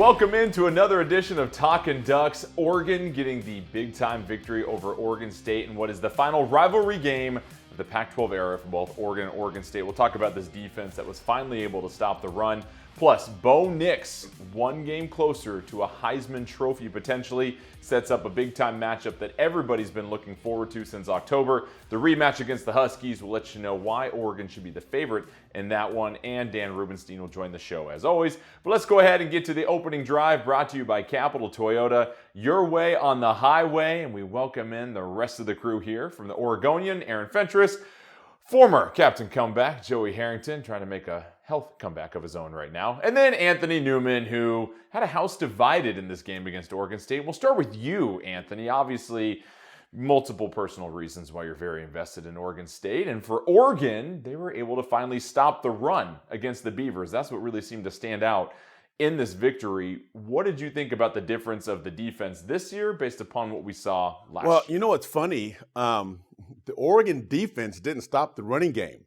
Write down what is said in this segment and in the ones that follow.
Welcome into another edition of Talkin Ducks. Oregon getting the big-time victory over Oregon State in what is the final rivalry game of the Pac-12 era for both Oregon and Oregon State. We'll talk about this defense that was finally able to stop the run. Plus, Bo Nix, one game closer to a Heisman Trophy potentially, sets up a big-time matchup that everybody's been looking forward to since October. The rematch against the Huskies will let you know why Oregon should be the favorite in that one, and Dan Rubenstein will join the show as always. But let's go ahead and get to the opening drive, brought to you by Capital Toyota, your way on the highway, and we welcome in the rest of the crew here from the Oregonian, Aaron Fentress, former Captain Comeback, Joey Harrington, trying to make a health comeback of his own right now. And then Anthony Newman, who had a house divided in this game against Oregon State. We'll start with you, Anthony. Obviously, multiple personal reasons why you're very invested in Oregon State. And for Oregon, they were able to finally stop the run against the Beavers. That's what really seemed to stand out in this victory. What did you think about the difference of the defense this year based upon what we saw last year? Well, you know what's funny? The Oregon defense didn't stop the running game.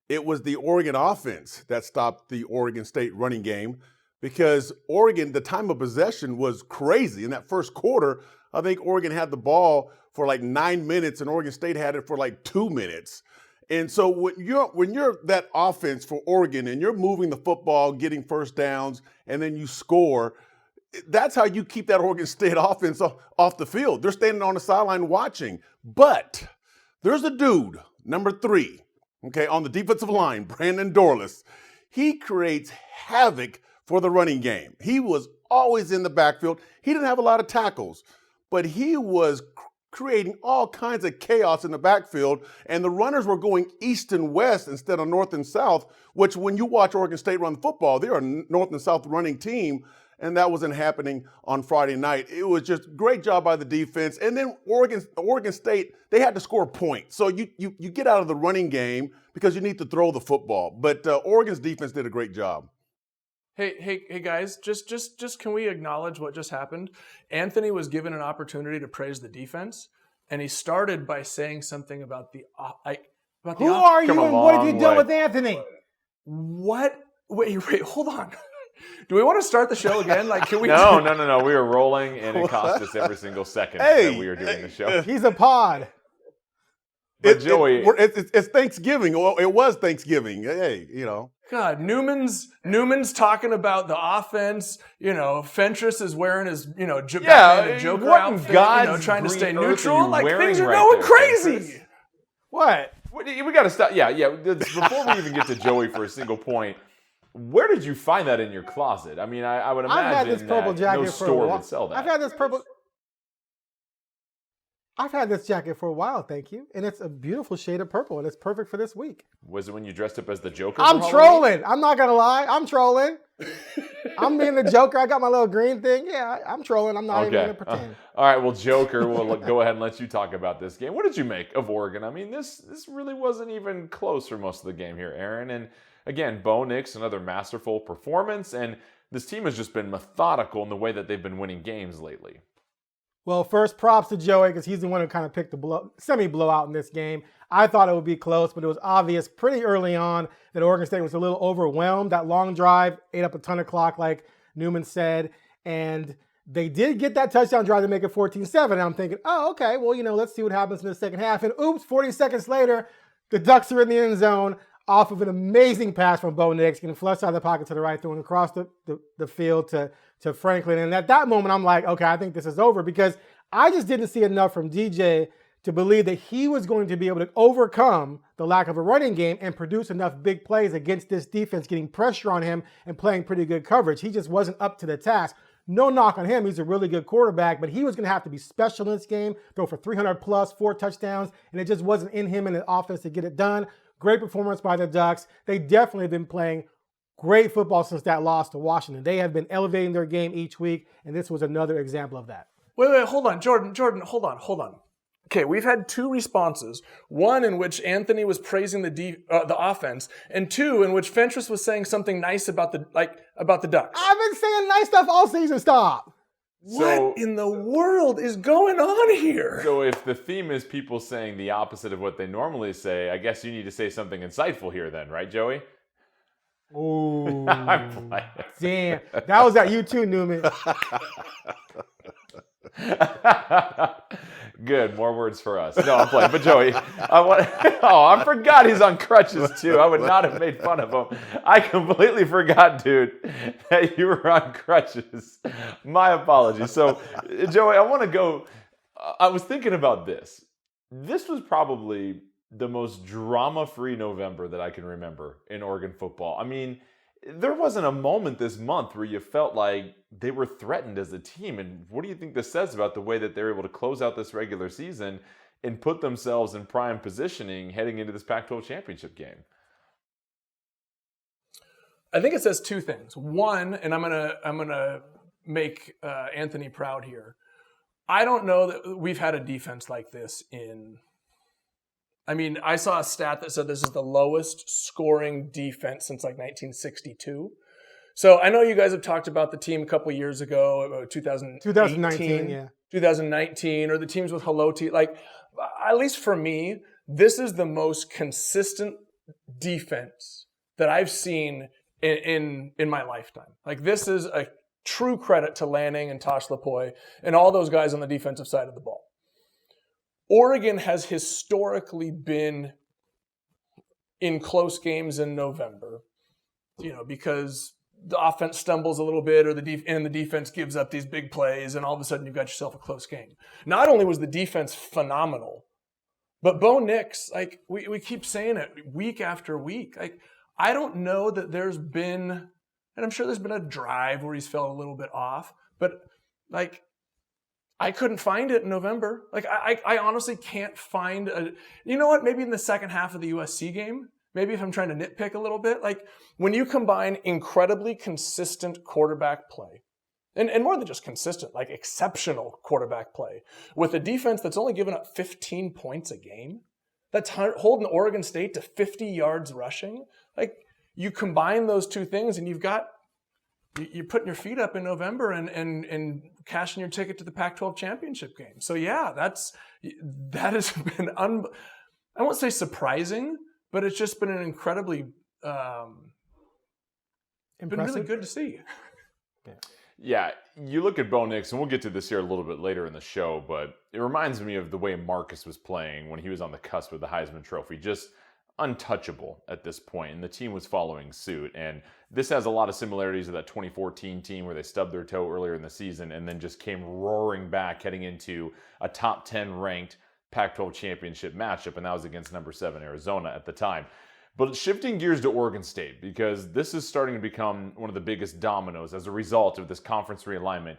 It was the Oregon offense that stopped the Oregon State running game because Oregon, the time of possession was crazy. In that first quarter, I think Oregon had the ball for like 9 minutes and Oregon State had it for like 2 minutes. And so when you're that offense for Oregon and you're moving the football, getting first downs, and then you score, that's how you keep that Oregon State offense off the field. They're standing on the sideline watching. But there's a dude, number 3, okay, on the defensive line, Brandon Dorlus. He creates havoc for the running game. He was always in the backfield. He didn't have a lot of tackles, but he was creating all kinds of chaos in the backfield, and the runners were going east and west instead of north and south, which when you watch Oregon State run football, they're a north and south running team, and that wasn't happening on Friday night. It was just great job by the defense. And then Oregon State, they had to score points. So you get out of the running game because you need to throw the football. But Oregon's defense did a great job. Hey guys, just can we acknowledge what just happened? Anthony was given an opportunity to praise the defense, and he started by saying something about the Who are you and what have you done with Anthony? What? Wait, hold on. Do we want to start the show again? Like, can we? No. We are rolling, and it cost us every single second that we are doing the show. He's a pod. But Joey, it's Thanksgiving. Well, it was Thanksgiving. Hey, you know. God, Newman's talking about the offense. You know, Fentress is wearing his Batman and Joker outfit. Trying to stay neutral. Like things are going crazy. Fentress? What? We got to stop. Yeah. Before we even get to Joey for a single point. Where did you find that in your closet? I mean, I would imagine I've had this purple jacket no store would sell that. I've had this jacket for a while, thank you. And it's a beautiful shade of purple, and it's perfect for this week. Was it when you dressed up as the Joker? I'm trolling. I'm not going to lie. I'm trolling. I'm being the Joker. I got my little green thing. Yeah, I'm trolling. I'm not even going to pretend. All right, well, Joker, we'll go ahead and let you talk about this game. What did you make of Oregon? I mean, this really wasn't even close for most of the game here, Aaron. And again, Bo Nix, another masterful performance, and this team has just been methodical in the way that they've been winning games lately. Well, first, props to Joey because he's the one who kind of picked the semi-blowout in this game. I thought it would be close, but it was obvious pretty early on that Oregon State was a little overwhelmed. That long drive ate up a ton of clock, like Newman said, and they did get that touchdown drive to make it 14-7. And I'm thinking, oh, okay, well, let's see what happens in the second half. And oops, 40 seconds later, the Ducks are in the end zone off of an amazing pass from Bo Nix, getting flushed out of the pocket to the right, throwing across the field to Franklin. And at that moment, I'm like, okay, I think this is over because I just didn't see enough from DJ to believe that he was going to be able to overcome the lack of a running game and produce enough big plays against this defense, getting pressure on him and playing pretty good coverage. He just wasn't up to the task. No knock on him. He's a really good quarterback, but he was going to have to be special in this game, throw for 300 plus, 4 touchdowns, and it just wasn't in him and the offense to get it done. Great performance by the Ducks. They definitely have been playing great football since that loss to Washington. They have been elevating their game each week, and this was another example of that. Wait, hold on. Jordan, hold on. Okay, we've had 2 responses. One in which Anthony was praising the offense, and 2 in which Fentress was saying something nice about the Ducks. I've been saying nice stuff all season. Stop. What in the world is going on here? So if the theme is people saying the opposite of what they normally say, I guess you need to say something insightful here then, right, Joey? Ooh. I'm playing. Damn. That was at you too, Newman. Good, more words for us. No, I'm playing. But Joey, I forgot he's on crutches too. I would not have made fun of him. I completely forgot, dude, that you were on crutches. My apologies. So, Joey, I want to go. I was thinking about this. This was probably the most drama-free November that I can remember in Oregon football. I mean, there wasn't a moment this month where you felt like they were threatened as a team. And what do you think this says about the way that they're able to close out this regular season and put themselves in prime positioning heading into this Pac-12 Championship game? I think it says two things. One, and I'm gonna make Anthony proud here. I don't know that we've had a defense like this in. I mean, I saw a stat that said this is the lowest scoring defense since like 1962. So I know you guys have talked about the team a couple years ago, about 2019, yeah. 2019, or the teams with Haloti. Like, at least for me, this is the most consistent defense that I've seen in my lifetime. Like, this is a true credit to Lanning and Tosh Lapoy and all those guys on the defensive side of the ball. Oregon has historically been in close games in November, because the offense stumbles a little bit or the defense gives up these big plays, and all of a sudden you've got yourself a close game. Not only was the defense phenomenal, but Bo Nix, like we keep saying it week after week. Like, I don't know that there's been, and I'm sure there's been a drive where he's felt a little bit off, but like, I couldn't find it in November. Like, I honestly can't find you know what? Maybe in the second half of the USC game, maybe if I'm trying to nitpick a little bit, like when you combine incredibly consistent quarterback play, and more than just consistent, like exceptional quarterback play, with a defense that's only given up 15 points a game, that's holding Oregon State to 50 yards rushing. Like, you combine those two things and you're putting your feet up in November and cashing your ticket to the Pac-12 Championship Game. So yeah, that has been I won't say surprising, but it's just been an incredibly been really good to see. Yeah, you look at Bo Nix, and we'll get to this here a little bit later in the show, but it reminds me of the way Marcus was playing when he was on the cusp of the Heisman Trophy. Just untouchable at this point, and the team was following suit. And this has a lot of similarities to that 2014 team where they stubbed their toe earlier in the season and then just came roaring back heading into a top 10 ranked Pac-12 championship matchup, and that was against number 7 Arizona at the time. But shifting gears to Oregon State, because this is starting to become one of the biggest dominoes as a result of this conference realignment.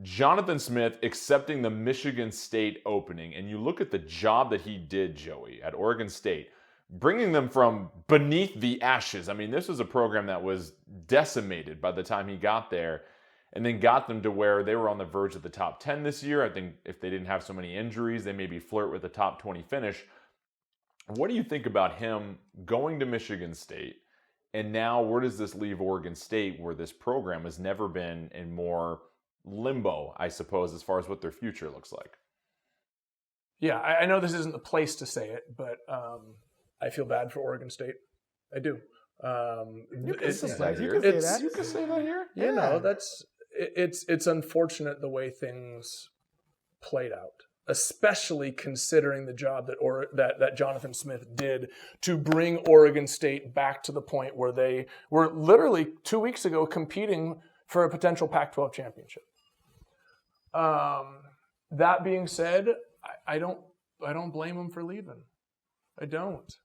Jonathan Smith accepting the Michigan State opening, and you look at the job that he did, Joey, at Oregon State, bringing them from beneath the ashes. I mean, this was a program that was decimated by the time he got there, and then got them to where they were on the verge of the top 10 this year. I think if they didn't have so many injuries, they maybe flirt with a top 20 finish. What do you think about him going to Michigan State? And now where does this leave Oregon State, where this program has never been in more limbo, I suppose, as far as what their future looks like? Yeah, I know this isn't the place to say it, but I feel bad for Oregon State. I do. You can say that here. You can say that here. You know, it's unfortunate the way things played out, especially considering the job that Jonathan Smith did to bring Oregon State back to the point where they were literally 2 weeks ago competing for a potential Pac-12 championship. That being said, I don't blame him for leaving. I don't.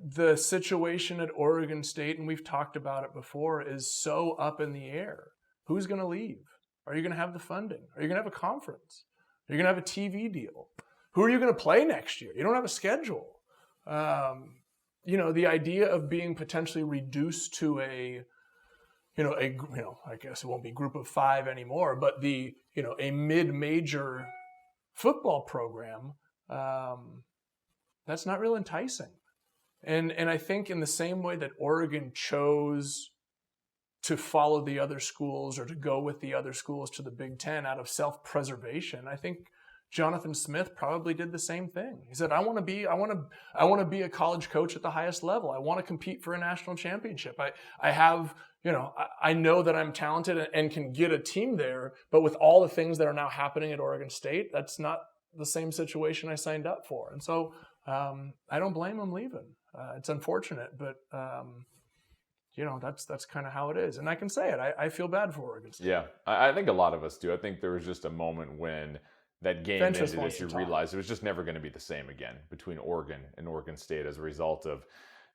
The situation at Oregon State, and we've talked about it before, is so up in the air. Who's going to leave? Are you going to have the funding? Are you going to have a conference? Are you going to have a TV deal? Who are you going to play next year? You don't have a schedule. The idea of being potentially reduced to I guess it won't be group of 5 anymore, but a mid-major football program, that's not real enticing. And I think in the same way that Oregon chose to follow the other schools or to go with the other schools to the Big Ten out of self-preservation, I think Jonathan Smith probably did the same thing. He said, I want to be a college coach at the highest level. I want to compete for a national championship. I have, I know that I'm talented and can get a team there, but with all the things that are now happening at Oregon State, that's not the same situation I signed up for. And so I don't blame him leaving. It's unfortunate, but that's kind of how it is. And I can say it. I feel bad for Oregon State. Yeah, I think a lot of us do. I think there was just a moment when that game ended as you realized it was just never going to be the same again between Oregon and Oregon State as a result of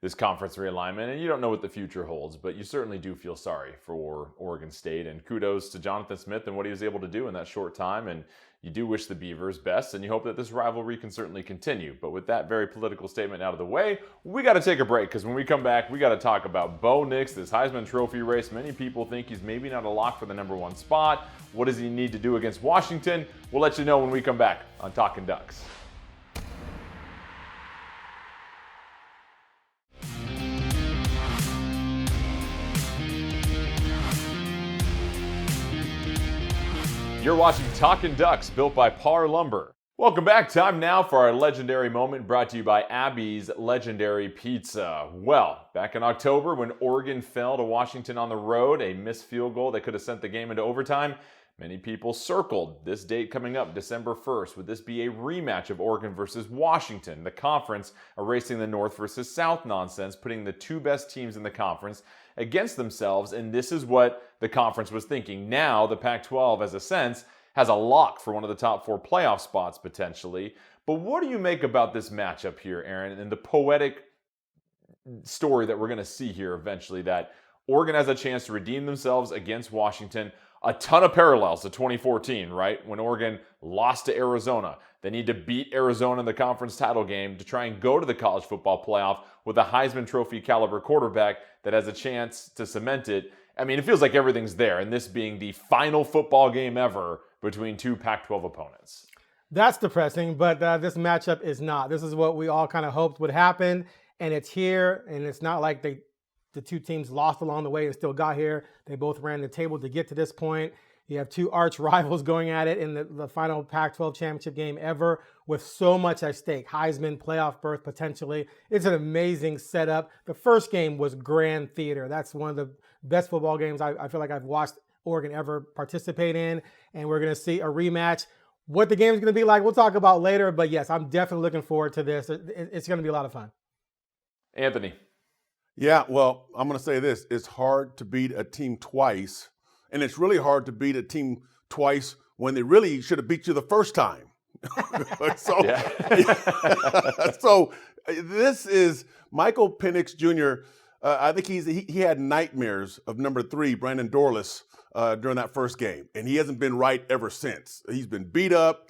this conference realignment. And you don't know what the future holds, but you certainly do feel sorry for Oregon State. And kudos to Jonathan Smith and what he was able to do in that short time. And you do wish the Beavers best, and you hope that this rivalry can certainly continue. But with that very political statement out of the way, we got to take a break, because when we come back, we got to talk about Bo Nix, this Heisman Trophy race. Many people think he's maybe not a lock for the #1 spot. What does he need to do against Washington? We'll let you know when we come back on Talkin Ducks. You're watching Talkin Ducks, built by Par Lumber. Welcome back. Time now for our legendary moment, brought to you by Abby's Legendary Pizza. Well, back in October, when Oregon fell to Washington on the road, a missed field goal that could have sent the game into overtime, many people circled this date coming up, December 1st. Would this be a rematch of Oregon versus Washington? The conference erasing the North versus South nonsense, putting the two best teams in the conference against themselves, and this is what the conference was thinking. Now, the Pac-12, as a sense, has a lock for one of the top 4 playoff spots, potentially. But what do you make about this matchup here, Aaron, and the poetic story that we're going to see here eventually, that Oregon has a chance to redeem themselves against Washington? A ton of parallels to 2014, right? When Oregon lost to Arizona. They need to beat Arizona in the conference title game to try and go to the college football playoff with a Heisman Trophy caliber quarterback that has a chance to cement it. I mean, it feels like everything's there, and this being the final football game ever between two Pac-12 opponents. That's depressing, but this matchup is not. This is what we all kind of hoped would happen, and it's here, and it's not like the two teams lost along the way and still got here. They both ran the table to get to this point. You have two arch rivals going at it in the final Pac-12 Championship game ever, with so much at stake. Heisman, playoff berth potentially. It's an amazing setup. The first game was grand theater. That's one of the best football games I feel like I've watched Oregon ever participate in, and we're going to see a rematch. What the game's going to be like, we'll talk about later, but yes, I'm definitely looking forward to this. It's going to be a lot of fun. Anthony. Yeah, well, I'm going to say this. It's hard to beat a team twice, and it's really hard to beat a team twice when they really should have beat you the first time. So this is Michael Penix Jr. I think he had nightmares of number 3, Brandon Dorlus, during that first game, and he hasn't been right ever since. He's been beat up.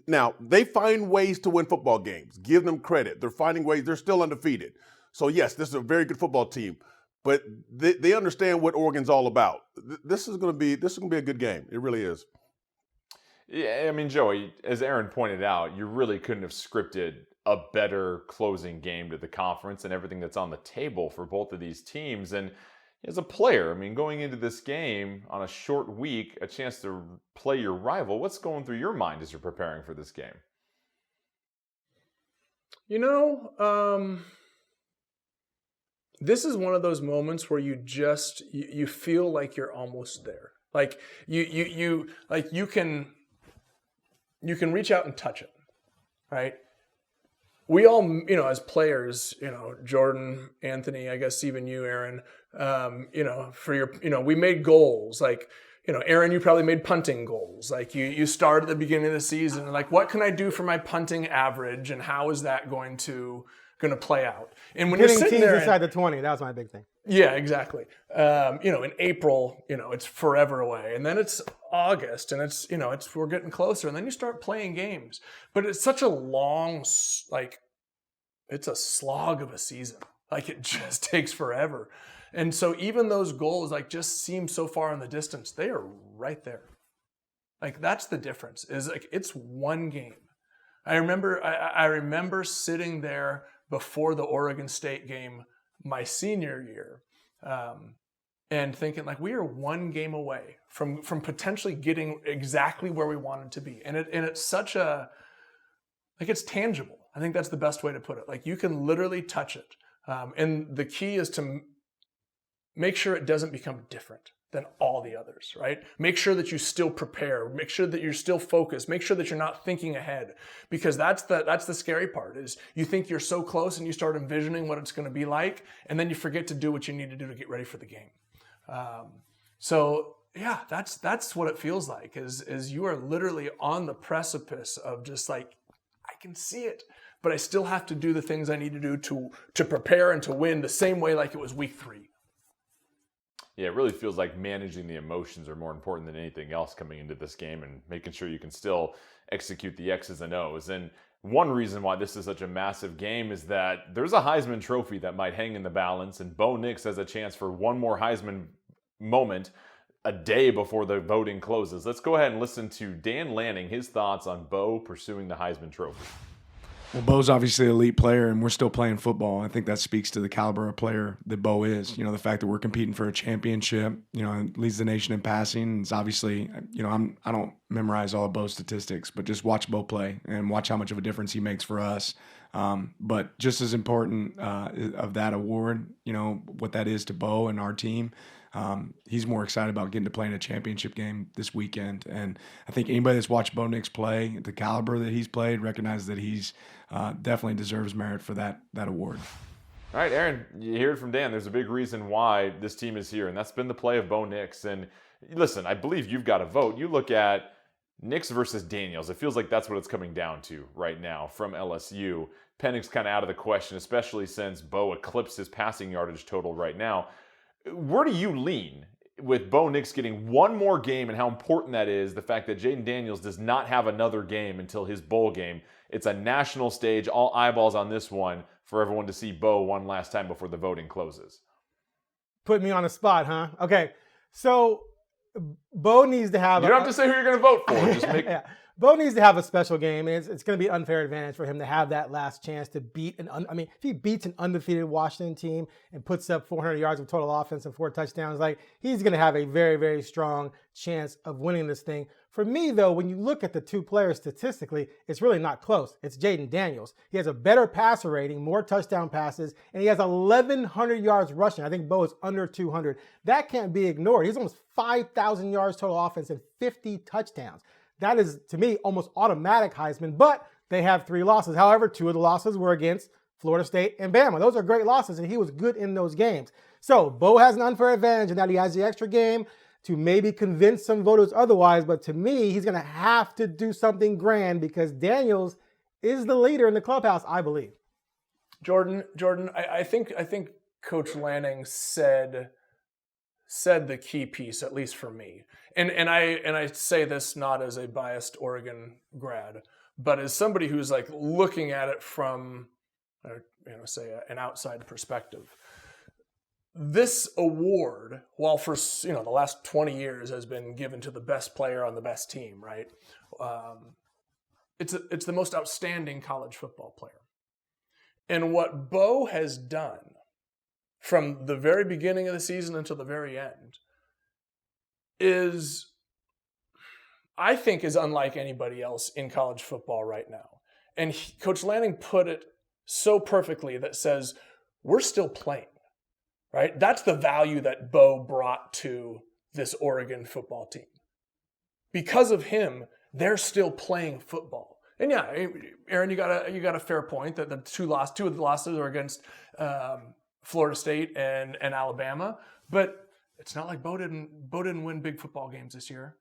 Now, they find ways to win football games. Give them credit. They're finding ways. They're still undefeated. So, yes, this is a very good football team, but they understand what Oregon's all about. This is going to be a good game. It really is. Yeah, I mean, Joey, as Aaron pointed out, you really couldn't have scripted a better closing game to the conference and everything that's on the table for both of these teams. And as a player, I mean, going into this game on a short week, a chance to play your rival, what's going through your mind as you're preparing for this game? This is one of those moments where you feel like you're almost there. Like you can reach out and touch it, right? We all, as players, Jordan, Anthony, I guess even you, Aaron, we made goals. Like, Aaron, you probably made punting goals. Like you start at the beginning of the season, like, what can I do for my punting average, and how is that going to play out? And when Getting you're sitting teams there inside the 20, that was my big thing. Yeah, exactly. In April, it's forever away, and then it's August, and it's we're getting closer, and then you start playing games. But it's such a long, it's a slog of a season. Like, it just takes forever, and so even those goals just seem so far in the distance. They are right there. Like, that's the difference. Is it's one game. I remember sitting there before the Oregon State game my senior year, and thinking like we are one game away from potentially getting exactly where we wanted to be. And it's such a, like, it's tangible. I think that's the best way to put it. Like, you can literally touch it. And the key is to make sure it doesn't become different than all the others, right? Make sure that you still prepare. Make sure that you're still focused. Make sure that you're not thinking ahead, because that's the scary part. Is you think you're so close and you start envisioning what it's going to be like, and then you forget to do what you need to do to get ready for the game. So yeah, that's what it feels like. Is you are literally on the precipice of just like, I can see it, but I still have to do the things I need to do to prepare and to win the same way like it was week 3. Yeah, it really feels like managing the emotions are more important than anything else coming into this game, and making sure you can still execute the X's and O's. And one reason why this is such a massive game is that there's a Heisman Trophy that might hang in the balance, and Bo Nix has a chance for one more Heisman moment a day before the voting closes. Let's go ahead and listen to Dan Lanning, his thoughts on Bo pursuing the Heisman Trophy. Well, Bo's obviously an elite player, and we're still playing football. I think that speaks to the caliber of player that Bo is. You know, the fact that we're competing for a championship, you know, leads the nation in passing. It's obviously, you know, I don't memorize all of Bo's statistics, but just watch Bo play and watch how much of a difference he makes for us. But just as important of that award, you know, what that is to Bo and our team, he's more excited about getting to play in a championship game this weekend. And I think anybody that's watched Bo Nix play, the caliber that he's played, recognizes that he's definitely deserves merit for that award. All right, Aaron, you heard from Dan. There's a big reason why this team is here, and that's been the play of Bo Nix. And listen, I believe you've got a vote. You look at Nix versus Daniels. It feels like that's what it's coming down to right now from LSU. Penix's kind of out of the question, especially since Bo eclipsed his passing yardage total right now. Where do you lean with Bo Nix getting one more game, and how important that is, the fact that Jaden Daniels does not have another game until his bowl game? It's a national stage, all eyeballs on this one for everyone to see Bo one last time before the voting closes. Put me on the spot, huh? Okay, so Bo needs to have... You don't have to say who you're going to vote for. Just make... Yeah. Bo needs to have a special game, and it's going to be an unfair advantage for him to have that last chance to beat if he beats an undefeated Washington team and puts up 400 yards of total offense and 4 touchdowns, like, he's going to have a very, very strong chance of winning this thing. For me, though, when you look at the two players statistically, it's really not close. It's Jaden Daniels. He has a better passer rating, more touchdown passes, and he has 1,100 yards rushing. I think Bo is under 200. That can't be ignored. He's almost 5,000 yards total offense and 50 touchdowns. That is, to me, almost automatic Heisman, but they have 3 losses. However, 2 of the losses were against Florida State and Bama. Those are great losses, and he was good in those games. So Bo has an unfair advantage in that he has the extra game to maybe convince some voters otherwise, but to me, he's going to have to do something grand because Daniels is the leader in the clubhouse, I believe. Jordan, I think Coach Lanning said the key piece, at least for me. And I say this not as a biased Oregon grad, but as somebody who's like looking at it from, an outside perspective. This award, while for the last 20 years has been given to the best player on the best team, right? It's the most outstanding college football player. And what Bo has done from the very beginning of the season until the very end is, I think, is unlike anybody else in college football right now. And Coach Lanning put it so perfectly that says, we're still playing, right? That's the value that Bo brought to this Oregon football team. Because of him, they're still playing football. And yeah, Aaron, you got a fair point that the two of the losses are against Florida State and Alabama, but it's not like Bo didn't win big football games this year.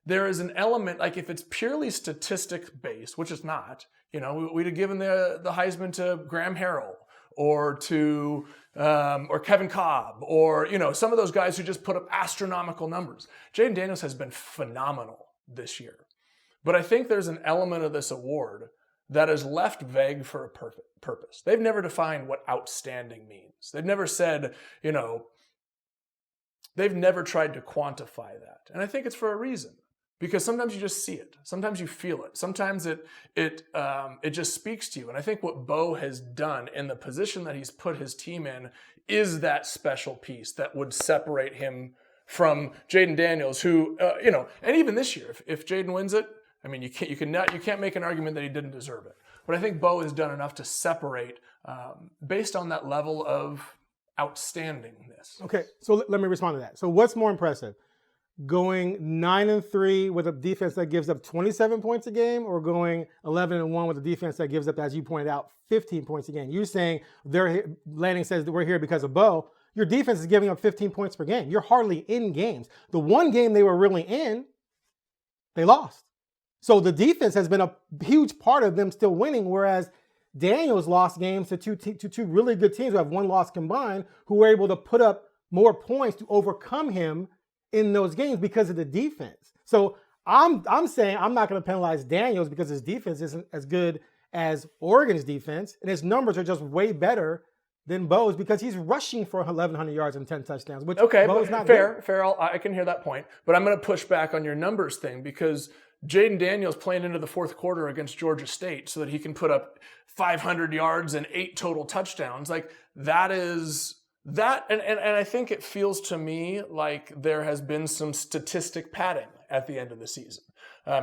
There is an element, like if it's purely statistic based, which it's not, we'd have given the Heisman to Graham Harrell or to or Kevin Cobb or some of those guys who just put up astronomical numbers. Jaden Daniels has been phenomenal this year, but I think there's an element of this award that is left vague for a purpose. They've never defined what outstanding means. They've never said, they've never tried to quantify that. And I think it's for a reason, because sometimes you just see it. Sometimes you feel it. Sometimes it just speaks to you. And I think what Bo has done in the position that he's put his team in is that special piece that would separate him from Jaden Daniels, who, and even this year, if Jaden wins it, I mean, you can't make an argument that he didn't deserve it. But I think Bo has done enough to separate based on that level of outstandingness. Okay, so let me respond to that. So what's more impressive? Going 9-3 with a defense that gives up 27 points a game, or going 11-1 with a defense that gives up, as you pointed out, 15 points a game? You're saying Lanning says that we're here because of Bo. Your defense is giving up 15 points per game. You're hardly in games. The one game they were really in, they lost. So the defense has been a huge part of them still winning, whereas Daniels lost games to two really good teams who have one loss combined, who were able to put up more points to overcome him in those games because of the defense. So I'm saying I'm not going to penalize Daniels because his defense isn't as good as Oregon's defense, and his numbers are just way better than Bo's because he's rushing for 1,100 yards and 10 touchdowns, which Bo's not fair. good. Fair. I can hear that point, but I'm going to push back on your numbers thing because Jaden Daniels playing into the fourth quarter against Georgia State so that he can put up 500 yards and 8 total touchdowns. Like that is that. And I think it feels to me like there has been some statistic padding at the end of the season.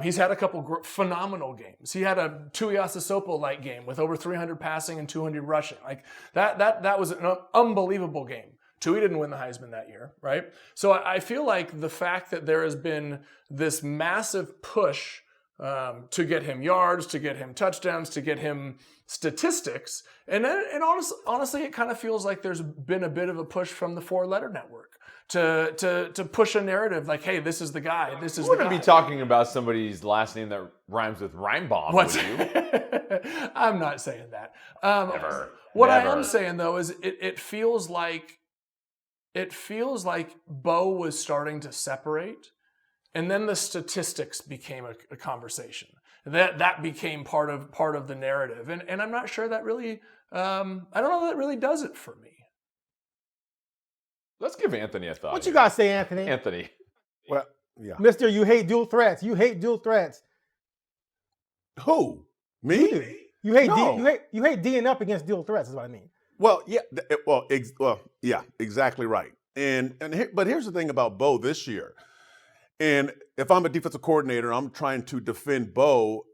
He's had a couple phenomenal games. He had a Tuiasosopo-like game with over 300 passing and 200 rushing. Like that was an unbelievable game. Tui didn't win the Heisman that year, right? So I feel like the fact that there has been this massive push to get him yards, to get him touchdowns, to get him statistics, and honestly, it kind of feels like there's been a bit of a push from the Four-Letter Network to push a narrative like, hey, this is the guy, this is the guy. You wouldn't be talking about somebody's last name that rhymes with Rhymebomb, would you? I'm not saying that. Never. What I am saying, though, is it feels like Bo was starting to separate, and then the statistics became a conversation. That became part of the narrative, and I'm not sure that really. I don't know that really does it for me. Let's give Anthony a thought. What you guys say, Anthony? Anthony. Well, yeah. Mister, you hate dual threats. You hate dual threats. Who? Me? You do. You hate No. you hate D'ing up against dual threats. Is what I mean. Well, yeah. Yeah, exactly right. But here's the thing about Bo this year. And if I'm a defensive coordinator, I'm trying to defend Bo.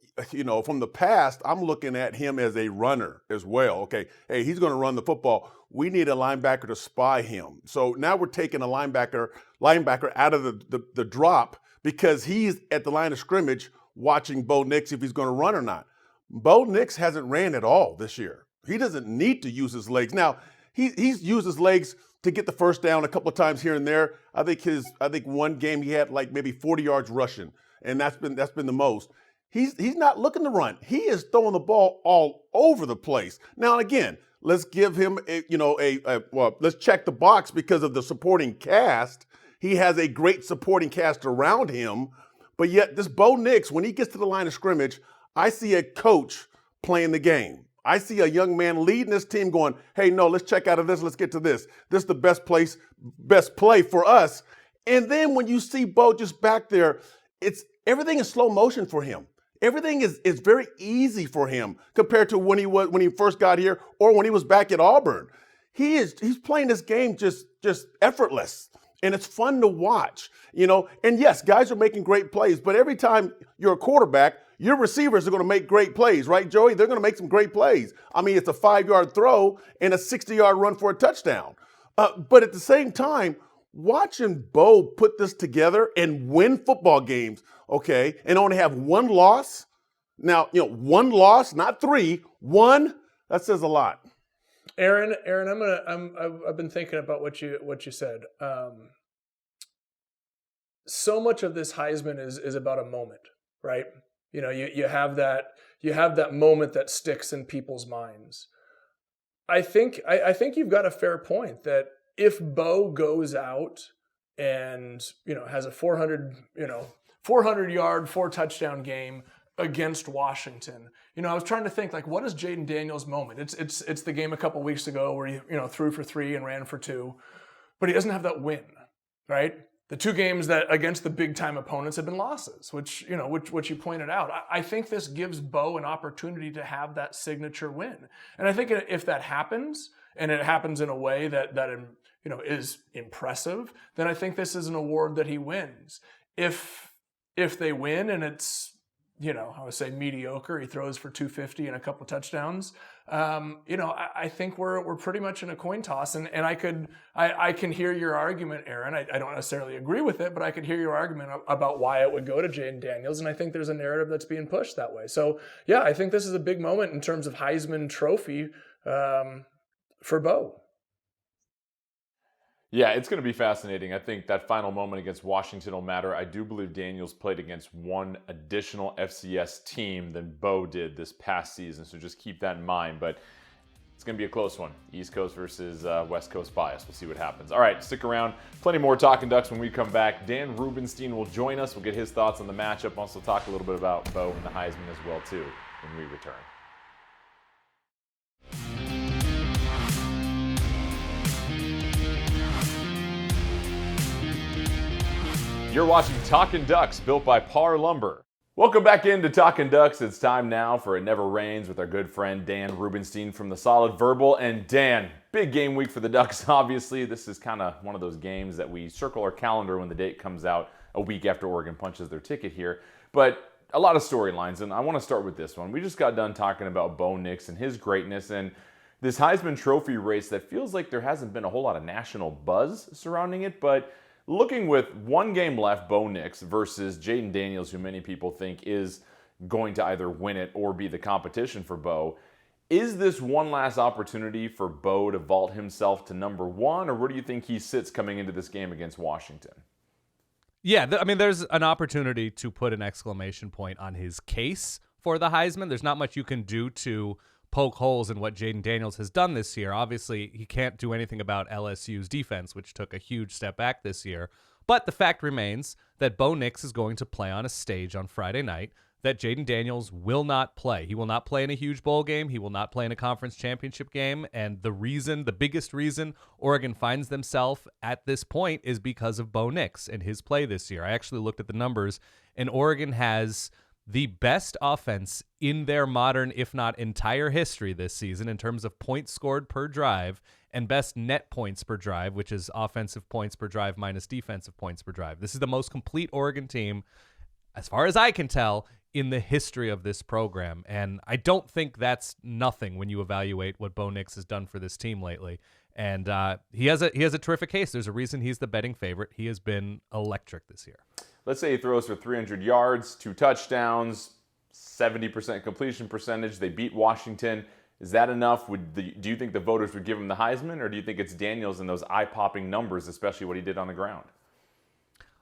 From the past, I'm looking at him as a runner as well. Okay, hey, he's going to run the football. We need a linebacker to spy him. So now we're taking a linebacker out of the drop because he's at the line of scrimmage watching Bo Nix if he's going to run or not. Bo Nix hasn't ran at all this year. He doesn't need to use his legs. Now, he's used his legs to get the first down a couple of times here and there. I think one game he had like maybe 40 yards rushing, and that's been the most. He's not looking to run. He is throwing the ball all over the place. Now, again, let's give him let's check the box because of the supporting cast. He has a great supporting cast around him, but yet this Bo Nix, when he gets to the line of scrimmage, I see a coach playing the game. I see a young man leading this team going, hey, no, let's check out of this. Let's get to this. This is the best play for us. And then when you see Bo just back there, everything is slow motion for him. Everything is very easy for him compared to when he first got here or when he was back at Auburn. He's playing this game just effortless, and it's fun to watch. And yes, guys are making great plays, but every time you're a quarterback, your receivers are going to make great plays, right, Joey? They're going to make some great plays. I mean, it's a 5-yard throw and a 60-yard run for a touchdown. But at the same time, watching Bo put this together and win football games, okay, and only have one loss. Now, one loss, not 3, one. That says a lot. Aaron, I've been thinking about what you said. So much of this Heisman is about a moment, right? You have that moment that sticks in people's minds. I think you've got a fair point that if Bo goes out and has a 400-yard, 4-touchdown game against Washington, I was trying to think like, what is Jaden Daniels' moment? It's the game a couple weeks ago where he threw for 3 and ran for 2, but he doesn't have that win, right? The 2 games that against the big time opponents have been losses, which you pointed out. I think this gives Bo an opportunity to have that signature win, and I think if that happens, and it happens in a way that is impressive, then I think this is an award that he wins. If they win and it's, I would say mediocre, he throws for 250 and a couple touchdowns, I think we're pretty much in a coin toss. And I can hear your argument, Aaron. I don't necessarily agree with it, but I could hear your argument about why it would go to Jaden Daniels. And I think there's a narrative that's being pushed that way. So yeah, I think this is a big moment in terms of Heisman Trophy for Bo. Yeah, it's going to be fascinating. I think that final moment against Washington will matter. I do believe Daniels played against one additional FCS team than Bo did this past season, so just keep that in mind. But it's going to be a close one. East Coast versus West Coast bias. We'll see what happens. All right, stick around. Plenty more Talkin' Ducks when we come back. Dan Rubenstein will join us. We'll get his thoughts on the matchup. Also talk a little bit about Bo and the Heisman as well, too, when we return. You're watching Talkin' Ducks, built by Par Lumber. Welcome back into Talkin' Ducks. It's time now for It Never Rains with our good friend Dan Rubenstein from The Solid Verbal. And Dan, big game week for the Ducks, obviously. This is kind of one of those games that we circle our calendar when the date comes out a week after Oregon punches their ticket here. But a lot of storylines, and I want to start with this one. We just got done talking about Bo Nix and his greatness, and this Heisman Trophy race that feels like there hasn't been a whole lot of national buzz surrounding it, but looking with one game left, Bo Nix versus Jaden Daniels, who many people think is going to either win it or be the competition for Bo. Is this one last opportunity for Bo to vault himself to number one, or where do you think he sits coming into this game against Washington? Yeah, there's an opportunity to put an exclamation point on his case for the Heisman. There's not much you can do to poke holes in what Jaden Daniels has done this year. Obviously, he can't do anything about LSU's defense, which took a huge step back this year. But the fact remains that Bo Nix is going to play on a stage on Friday night that Jaden Daniels will not play. He will not play in a huge bowl game. He will not play in a conference championship game. And the biggest reason Oregon finds themselves at this point is because of Bo Nix and his play this year. I actually looked at the numbers, and Oregon has the best offense in their modern, if not entire history this season in terms of points scored per drive and best net points per drive, which is offensive points per drive minus defensive points per drive. This is the most complete Oregon team, as far as I can tell, in the history of this program. And I don't think that's nothing when you evaluate what Bo Nix has done for this team lately. And he has a terrific case. There's a reason he's the betting favorite. He has been electric this year. Let's say he throws for 300 yards, 2 touchdowns, 70% completion percentage. They beat Washington. Is that enough? Do you think the voters would give him the Heisman, or do you think it's Daniels and those eye-popping numbers, especially what he did on the ground?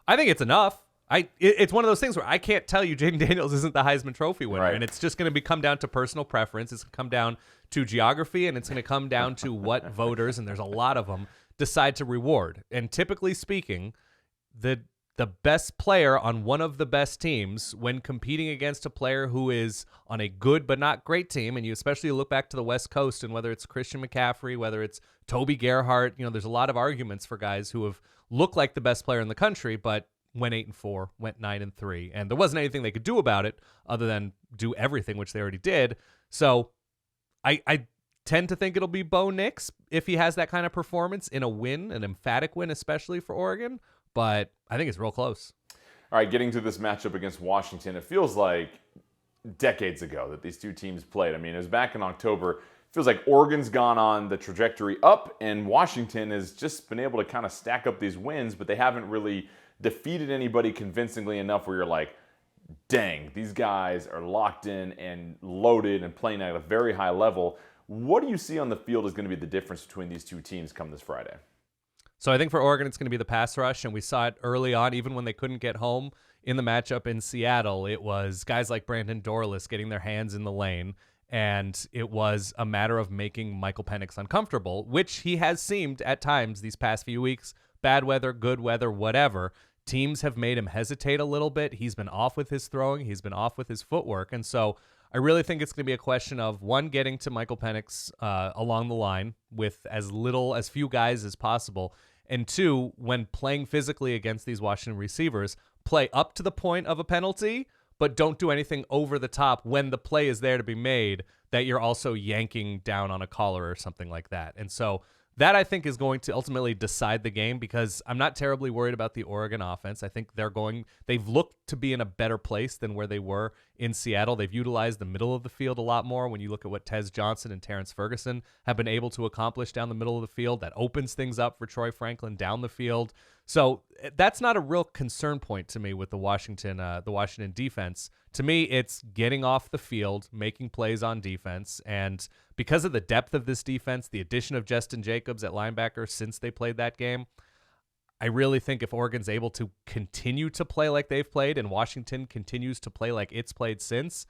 I think it's enough. It's one of those things where I can't tell you Jaden Daniels isn't the Heisman Trophy winner, right. And it's just going to come down to personal preference. It's going to come down to geography, and it's going to come down to what voters, and there's a lot of them, decide to reward. And typically speaking, the best player on one of the best teams when competing against a player who is on a good but not great team, and you especially look back to the West Coast and whether it's Christian McCaffrey, whether it's Toby Gerhart, there's a lot of arguments for guys who have looked like the best player in the country, but went 8-4, went 9-3, and there wasn't anything they could do about it other than do everything, which they already did. So I tend to think it'll be Bo Nix if he has that kind of performance in a win, an emphatic win, especially for Oregon. But I think it's real close. All right, getting to this matchup against Washington, it feels like decades ago that these two teams played. I mean, it was back in October. It feels like Oregon's gone on the trajectory up, and Washington has just been able to kind of stack up these wins, but they haven't really defeated anybody convincingly enough where you're like, dang, these guys are locked in and loaded and playing at a very high level. What do you see on the field is going to be the difference between these two teams come this Friday? So I think for Oregon, it's going to be the pass rush, and we saw it early on, even when they couldn't get home in the matchup in Seattle. It was guys like Brandon Dorlus getting their hands in the lane, and it was a matter of making Michael Penix uncomfortable, which he has seemed at times these past few weeks. Bad weather, good weather, whatever. Teams have made him hesitate a little bit. He's been off with his throwing. He's been off with his footwork, and so I really think it's going to be a question of, one, getting to Michael Penix along the line with as few guys as possible, and two, when playing physically against these Washington receivers, play up to the point of a penalty, but don't do anything over the top when the play is there to be made that you're also yanking down on a collar or something like that. And so that, I think, is going to ultimately decide the game, because I'm not terribly worried about the Oregon offense. I think they've looked to be in a better place than where they were in Seattle. They've utilized the middle of the field a lot more when you look at what Tez Johnson and Terrence Ferguson have been able to accomplish down the middle of the field. That opens things up for Troy Franklin down the field. So that's not a real concern point to me with the Washington defense. To me, it's getting off the field, making plays on defense, and because of the depth of this defense, the addition of Justin Jacobs at linebacker since they played that game, I really think if Oregon's able to continue to play like they've played and Washington continues to play like it's played since,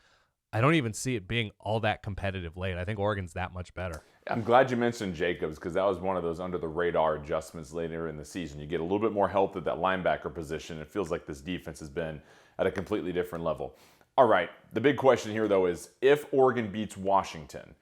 I don't even see it being all that competitive late. I think Oregon's that much better. I'm glad you mentioned Jacobs, because that was one of those under-the-radar adjustments later in the season. You get a little bit more health at that linebacker position. It feels like this defense has been at a completely different level. All right, the big question here, though, is if Oregon beats Washington,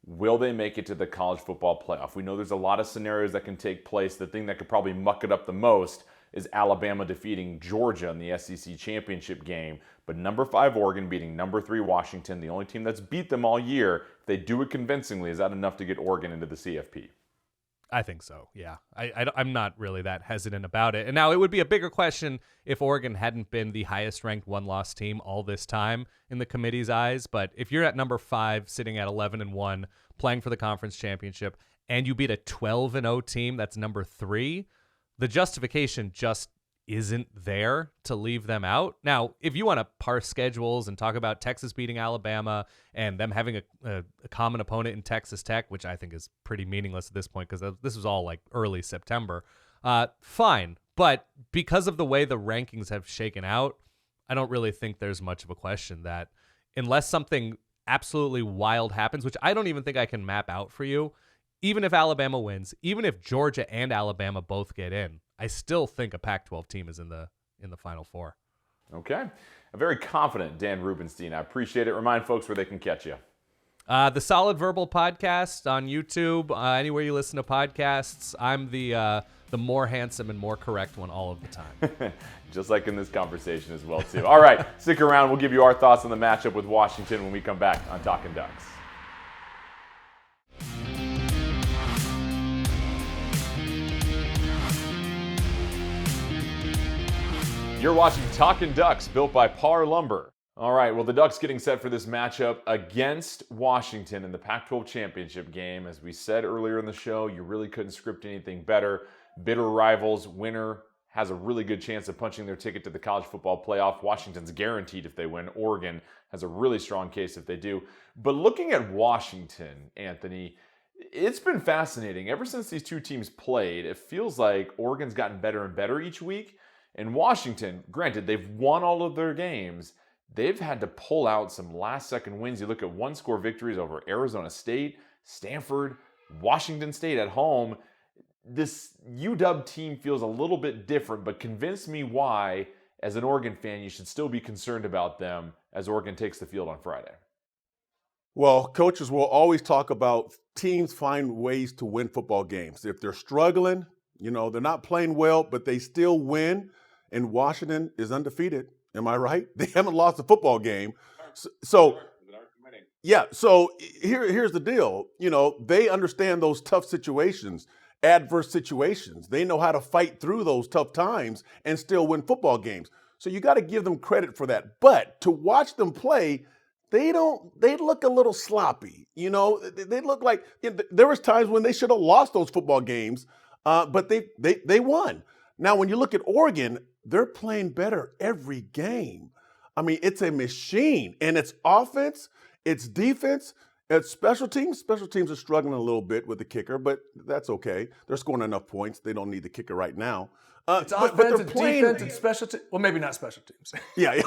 will they make it to the college football playoff? We know there's a lot of scenarios that can take place. The thing that could probably muck it up the most is Alabama defeating Georgia in the SEC Championship game. But number 5 Oregon beating number 3 Washington, the only team that's beat them all year, if they do it convincingly, is that enough to get Oregon into the CFP? I think so, yeah. I'm not really that hesitant about it. And now it would be a bigger question if Oregon hadn't been the highest-ranked one-loss team all this time in the committee's eyes. But if you're at number 5, sitting at 11-1, playing for the conference championship, and you beat a 12-0 team that's number 3, the justification just isn't there to leave them out. Now, if you want to parse schedules and talk about Texas beating Alabama and them having a common opponent in Texas Tech, which I think is pretty meaningless at this point because this was all like early September, fine. But because of the way the rankings have shaken out, I don't really think there's much of a question that unless something absolutely wild happens, which I don't even think I can map out for you, even if Alabama wins, even if Georgia and Alabama both get in, I still think a Pac-12 team is in the Final Four. Okay. A very confident Dan Rubenstein. I appreciate it. Remind folks where they can catch you. The Solid Verbal Podcast on YouTube, anywhere you listen to podcasts. I'm the more handsome and more correct one all of the time. Just like in this conversation as well, too. All right, stick around. We'll give you our thoughts on the matchup with Washington when we come back on Talkin Ducks. You're watching Talkin Ducks, built by Par Lumber. All right, well, the Ducks getting set for this matchup against Washington in the Pac-12 Championship Game. As we said earlier in the show, you really couldn't script anything better. Bitter rivals. Winner has a really good chance of punching their ticket to the college football playoff. Washington's guaranteed if they win. Oregon has a really strong case if they do. But looking at Washington, Anthony, it's been fascinating. Ever since these two teams played, it feels like Oregon's gotten better and better each week. And Washington, granted, they've won all of their games. They've had to pull out some last-second wins. You look at one-score victories over Arizona State, Stanford, Washington State at home. This UW team feels a little bit different, but convince me why, as an Oregon fan, you should still be concerned about them as Oregon takes the field on Friday. Well, coaches will always talk about teams find ways to win football games. If they're struggling, they're not playing well, but they still win. And Washington is undefeated. Am I right? They haven't lost a football game. So here's the deal. They understand those tough situations, adverse situations. They know how to fight through those tough times and still win football games. So you got to give them credit for that. But to watch them play, they look a little sloppy. They look like there was times when they should have lost those football games, but they won. Now, when you look at Oregon, they're playing better every game. I mean, it's a machine, and it's offense, it's defense, it's special teams. Special teams are struggling a little bit with the kicker, but that's okay. They're scoring enough points. They don't need the kicker right now. It's offense, it's defense, it's special teams. Well, maybe not special teams. Yeah.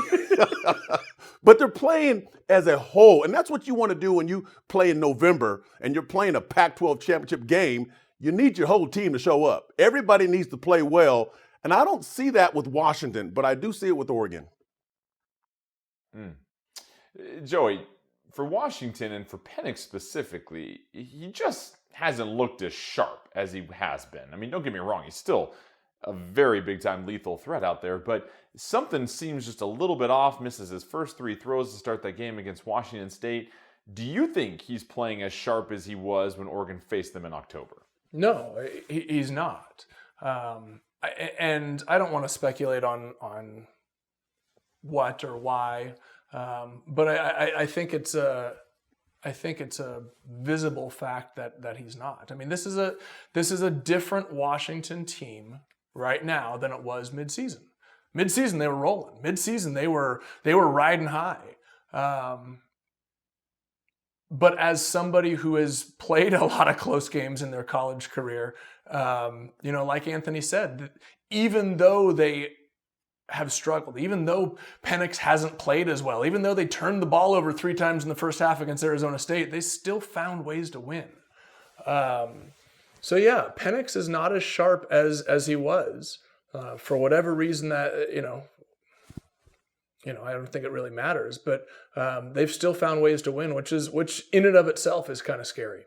But they're playing as a whole, and that's what you want to do when you play in November and you're playing a Pac-12 championship game. You need your whole team to show up. Everybody needs to play well. And I don't see that with Washington, but I do see it with Oregon. Joey, for Washington and for Penix specifically, he just hasn't looked as sharp as he has been. I mean, don't get me wrong, he's still a very big-time lethal threat out there, but something seems just a little bit off. Misses his first 3 throws to start that game against Washington State. Do you think he's playing as sharp as he was when Oregon faced them in October? No, he's not. And I don't want to speculate on what or why, but I think it's a visible fact that he's not. I mean, this is a different Washington team right now than it was midseason. Midseason they were rolling. Midseason they were riding high. But as somebody who has played a lot of close games in their college career, like Anthony said, even though they have struggled, even though Penix hasn't played as well, even though they turned the ball over 3 times in the first half against Arizona State, they still found ways to win. So yeah, Penix is not as sharp as he was for whatever reason that, I don't think it really matters, but they've still found ways to win, which in and of itself is kind of scary.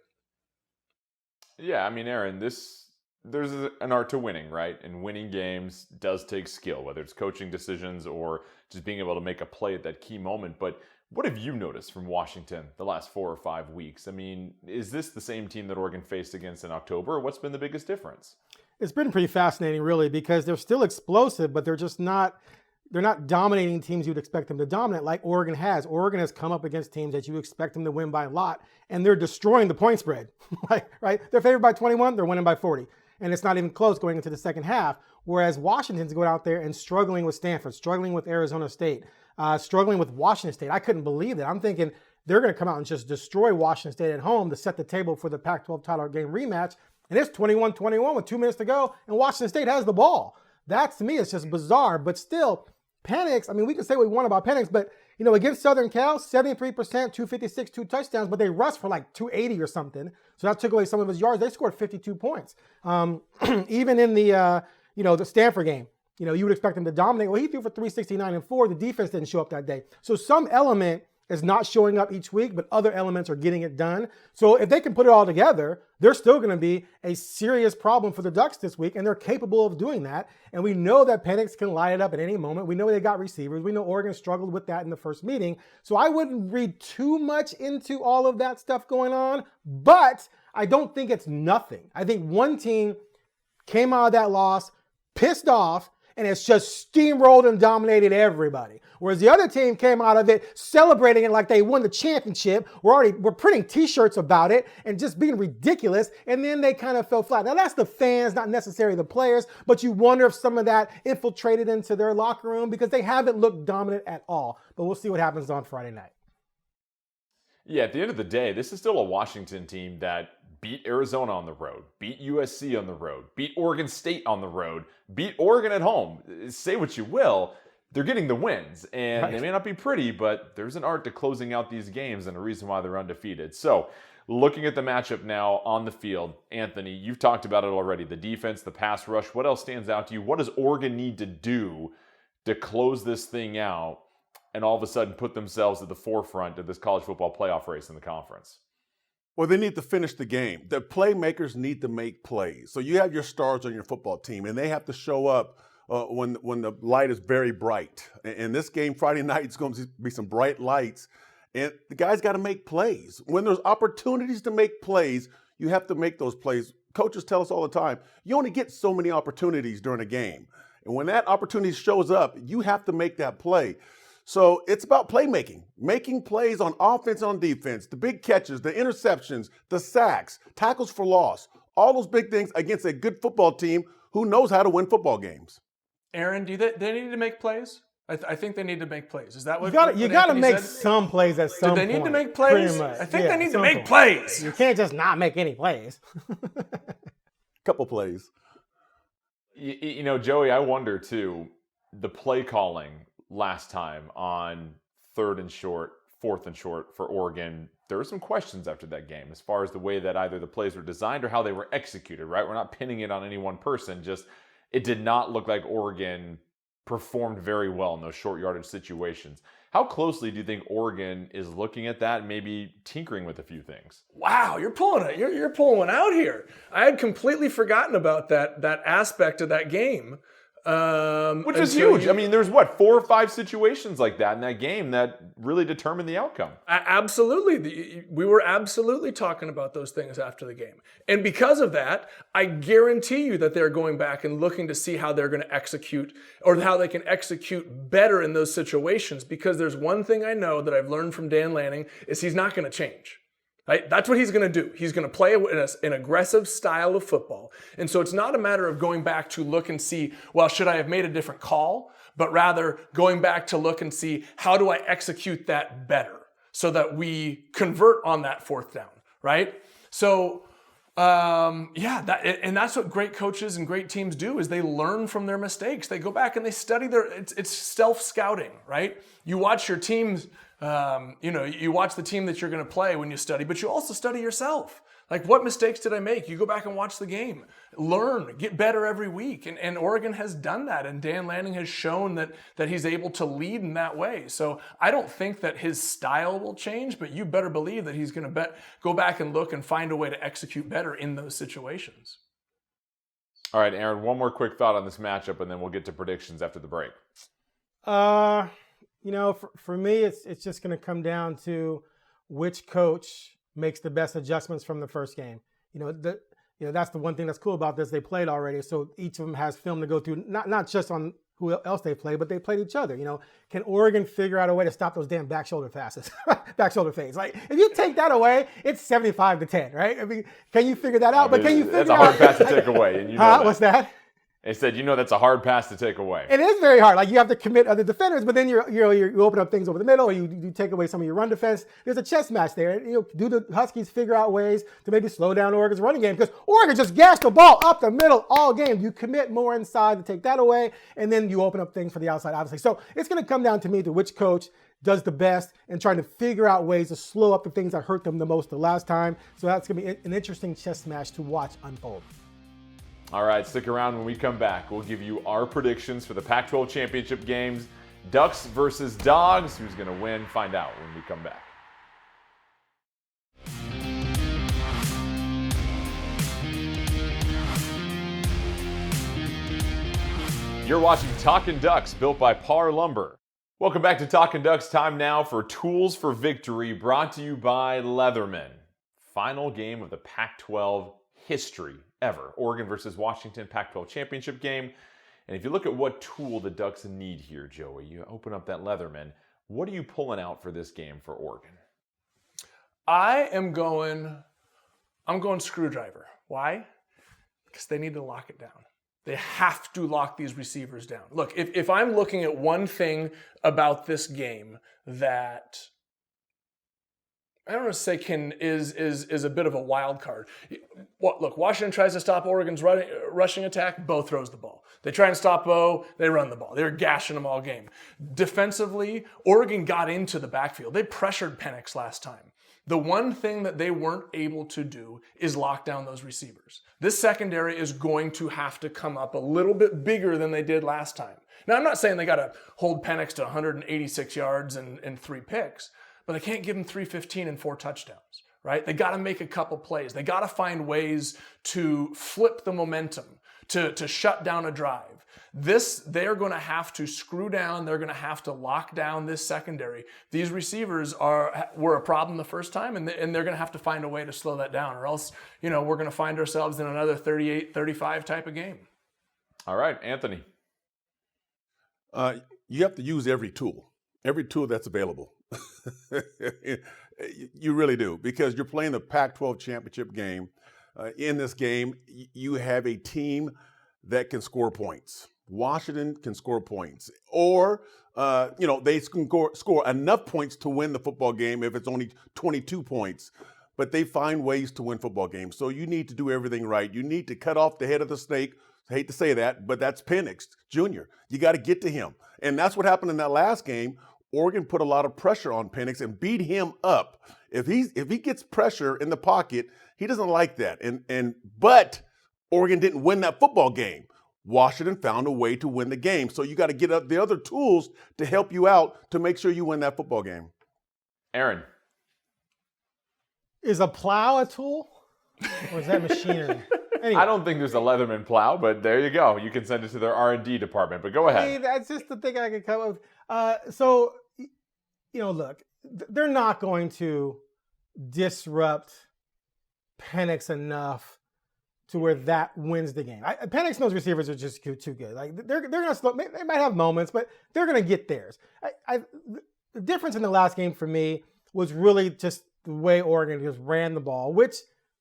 Yeah, I mean, Aaron, there's an art to winning, right? And winning games does take skill, whether it's coaching decisions or just being able to make a play at that key moment. But what have you noticed from Washington the last 4 or 5 weeks? I mean, is this the same team that Oregon faced against in October? Or what's been the biggest difference? It's been pretty fascinating, really, because they're still explosive, but they're not dominating teams you'd expect them to dominate like Oregon has. Oregon has come up against teams that you expect them to win by a lot, and they're destroying the point spread, right? They're favored by 21, they're winning by 40. And it's not even close going into the second half, whereas Washington's going out there and struggling with Stanford, struggling with Arizona State, struggling with Washington State. I couldn't believe that. I'm thinking they're going to come out and just destroy Washington State at home to set the table for the Pac-12 title game rematch. And it's 21-21 with 2 minutes to go, and Washington State has the ball. That, to me, is just bizarre. But still, Penix, I mean, we can say what we want about Penix, but, against Southern Cal, 73%, 256, 2 touchdowns, but they rushed for like 280 or something. So that took away some of his yards. They scored 52 points. Even in the Stanford game, you would expect him to dominate. Well, he threw for 369 and 4. The defense didn't show up that day. So some element is not showing up each week, but other elements are getting it done. So if they can put it all together, they're still going to be a serious problem for the Ducks this week, and they're capable of doing that. And we know that Penix can light it up at any moment. We know they got receivers. We know Oregon struggled with that in the first meeting. So I wouldn't read too much into all of that stuff going on, but I don't think it's nothing. I think one team came out of that loss pissed off, and it's just steamrolled and dominated everybody. Whereas the other team came out of it celebrating it like they won the championship. We're printing t-shirts about it and just being ridiculous. And then they kind of fell flat. Now that's the fans, not necessarily the players, but you wonder if some of that infiltrated into their locker room because they haven't looked dominant at all. But we'll see what happens on Friday night. Yeah, at the end of the day, this is still a Washington team that beat Arizona on the road, beat USC on the road, beat Oregon State on the road, beat Oregon at home. Say what you will, they're getting the wins. And They may not be pretty, but there's an art to closing out these games and a reason why they're undefeated. So looking at the matchup now on the field, Anthony, you've talked about it already. The defense, the pass rush, what else stands out to you? What does Oregon need to do to close this thing out and all of a sudden put themselves at the forefront of this college football playoff race in the conference? Well, they need to finish the game. The playmakers need to make plays. So you have your stars on your football team, and they have to show up when the light is very bright. And this game Friday night is going to be some bright lights, and the guys got to make plays. When there's opportunities to make plays, you have to make those plays. Coaches tell us all the time, you only get so many opportunities during a game. And when that opportunity shows up, you have to make that play. So it's about playmaking, making plays on offense, on defense, the big catches, the interceptions, the sacks, tackles for loss, all those big things against a good football team who knows how to win football games. Aaron, do they need to make plays? I think they need to make plays. Is that what you got to make some plays at some point? Do they need to make plays? I think they need to make plays. You can't just not make any plays. Couple plays. Joey, I wonder too, the play calling last time on 3rd and short, 4th and short for Oregon, there were some questions after that game as far as the way that either the plays were designed or how they were executed, right? We're not pinning it on any one person, just it did not look like Oregon performed very well in those short yardage situations. How closely do you think Oregon is looking at that and maybe tinkering with a few things? Wow, you're pulling it. You're pulling one out here. I had completely forgotten about that aspect of that game. Which is huge. I mean, there's 4 or 5 situations like that in that game that really determined the outcome. Absolutely. We were absolutely talking about those things after the game. And because of that, I guarantee you that they're going back and looking to see how they're going to execute or how they can execute better in those situations. Because there's one thing I know that I've learned from Dan Lanning is he's not going to change. Right? That's what he's going to do. He's going to play an aggressive style of football. And so it's not a matter of going back to look and see, well, should I have made a different call? But rather going back to look and see, how do I execute that better so that we convert on that 4th down, right? So, and that's what great coaches and great teams do is they learn from their mistakes. They go back and they study it's self-scouting, right? You watch your teams. You watch the team that you're going to play when you study, but you also study yourself. Like, what mistakes did I make? You go back and watch the game. Learn, get better every week. And Oregon has done that, and Dan Lanning has shown that he's able to lead in that way. So I don't think that his style will change, but you better believe that he's going to go back and look and find a way to execute better in those situations. All right, Aaron, one more quick thought on this matchup, and then we'll get to predictions after the break. For me, it's just going to come down to which coach makes the best adjustments from the first game. That's the one thing that's cool about this. They played already, so each of them has film to go through, not just on who else they played, but they played each other. Can Oregon figure out a way to stop those damn back shoulder passes, back shoulder fades? Like, if you take that away, it's 75-10, right? I mean, can you figure that out? But can you figure that's a hard pass to take away, and you know that. What's that? They said, that's a hard pass to take away. It is very hard. Like, you have to commit other defenders, but then you open up things over the middle, or you take away some of your run defense. There's a chess match there. Do the Huskies figure out ways to maybe slow down Oregon's running game? Because Oregon just gashed the ball up the middle all game. You commit more inside to take that away, and then you open up things for the outside, obviously. So it's going to come down to me to which coach does the best and trying to figure out ways to slow up the things that hurt them the most the last time. So that's going to be an interesting chess match to watch unfold. All right, stick around. When we come back, we'll give you our predictions for the Pac-12 Championship games. Ducks versus Dogs. Who's going to win? Find out when we come back. You're watching Talkin Ducks, built by Par Lumber. Welcome back to Talkin Ducks. Time now for Tools for Victory, brought to you by Leatherman. Final game of the Pac-12 history ever. Oregon versus Washington, Pac-12 Championship Game. And if you look at what tool the Ducks need here, Joey, you open up that Leatherman. What are you pulling out for this game for Oregon? I'm going screwdriver. Why? Because they need to lock it down. They have to lock these receivers down. Look, if I'm looking at one thing about this game that I don't want to say is a bit of a wild card. Look, Washington tries to stop Oregon's rushing attack. Bo throws the ball. They try and stop Bo. They run the ball. They're gashing them all game. Defensively, Oregon got into the backfield. They pressured Penix last time. The one thing that they weren't able to do is lock down those receivers. This secondary is going to have to come up a little bit bigger than they did last time. Now, I'm not saying they got to hold Penix to 186 yards and 3 picks, but they can't give him 315 and 4 touchdowns, right? They got to make a couple plays. They got to find ways to flip the momentum, to shut down a drive. They're going to have to screw down. They're going to have to lock down this secondary. These receivers were a problem the first time, and they're going to have to find a way to slow that down, or else, we're going to find ourselves in another 38-35 type of game. All right, Anthony. You have to use every tool that's available. You really do, because you're playing the Pac-12 Championship Game. In this game, you have a team that can score points. Washington can score points, or they can score enough points to win the football game if it's only 22 points. But they find ways to win football games. So you need to do everything right. You need to cut off the head of the snake. I hate to say that, but that's Penix Jr. You got to get to him, and that's what happened in that last game. Oregon put a lot of pressure on Penix and beat him up. If he gets pressure in the pocket, he doesn't like that. But Oregon didn't win that football game. Washington found a way to win the game. So you got to get up the other tools to help you out to make sure you win that football game. Aaron. Is a plow a tool? Or is that machinery? Anyway. I don't think there's a Leatherman plow, but there you go. You can send it to their R&D department. But go ahead. Hey, that's just the thing I could come up with. So, look, they're not going to disrupt Penix enough to where that wins the game. Penix knows receivers are just too good. Like they're going to slow. They might have moments, but they're going to get theirs. The difference in the last game for me was really just the way Oregon just ran the ball, which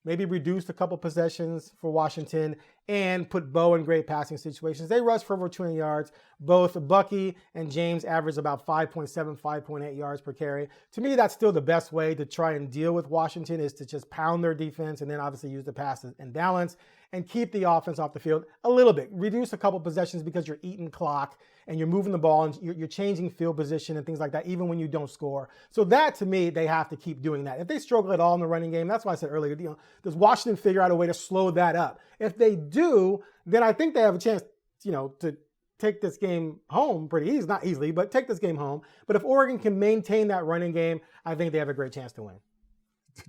maybe reduced a couple possessions for Washington and put Bo in great passing situations. They rushed for over 200 yards. Both Bucky and James averaged about 5.7, 5.8 yards per carry. To me, that's still the best way to try and deal with Washington, is to just pound their defense and then obviously use the passes and balance and keep the offense off the field a little bit. Reduce a couple possessions because you're eating clock and you're moving the ball and you're changing field position and things like that, even when you don't score. So that, to me, they have to keep doing that. If they struggle at all in the running game, that's why I said earlier, does Washington figure out a way to slow that up? If they do, then I think they have a chance, to take this game home pretty easy. Not easily, but take this game home. But if Oregon can maintain that running game, I think they have a great chance to win.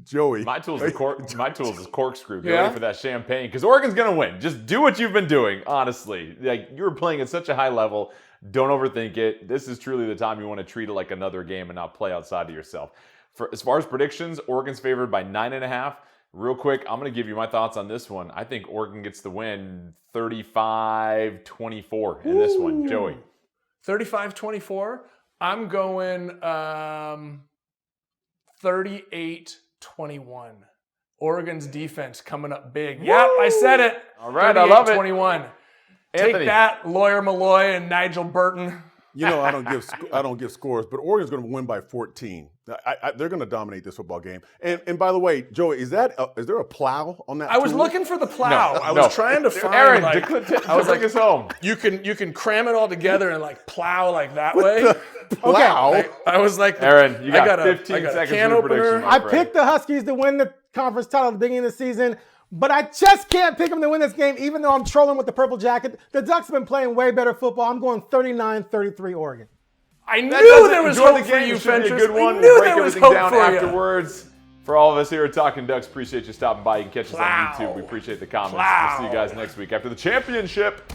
Joey. My tool is corkscrew. Get ready for that champagne, because Oregon's going to win. Just do what you've been doing, honestly. Like, you were playing at such a high level. Don't overthink it. This is truly the time you want to treat it like another game and not play outside of yourself. As far as predictions, Oregon's favored by 9.5. Real quick, I'm going to give you my thoughts on this one. I think Oregon gets the win 35-24 in this one. Joey. 35-24. I'm going 38-21. Oregon's defense coming up big. Woo! Yep, I said it. All right, I love it. 21. Anthony. Take that, Lawyer Malloy and Nigel Burton. I don't give scores, but Oregon's going to win by 14. They're going to dominate this football game. And by the way, Joey, is there a plow on that? I was tool? looking for the plow. No, I was trying to find. Aaron, I was like, us home. You can cram it all together and plow like that way. Plow. Okay. I was like, Aaron, you got I 15 got a seconds can for opener. prediction. I picked the Huskies to win the conference title at the beginning of the season, but I just can't pick them to win this game, even though I'm trolling with the purple jacket. The Ducks have been playing way better football. I'm going 39-33 Oregon. I knew there was hope for you, Should be a Fentress. good one. I We'll knew break there was everything hope down for you. afterwards. For all of us here at Talkin Ducks, appreciate you stopping by. You can catch us on Plow. YouTube. We appreciate the comments. Plow. We'll see you guys next week after the championship.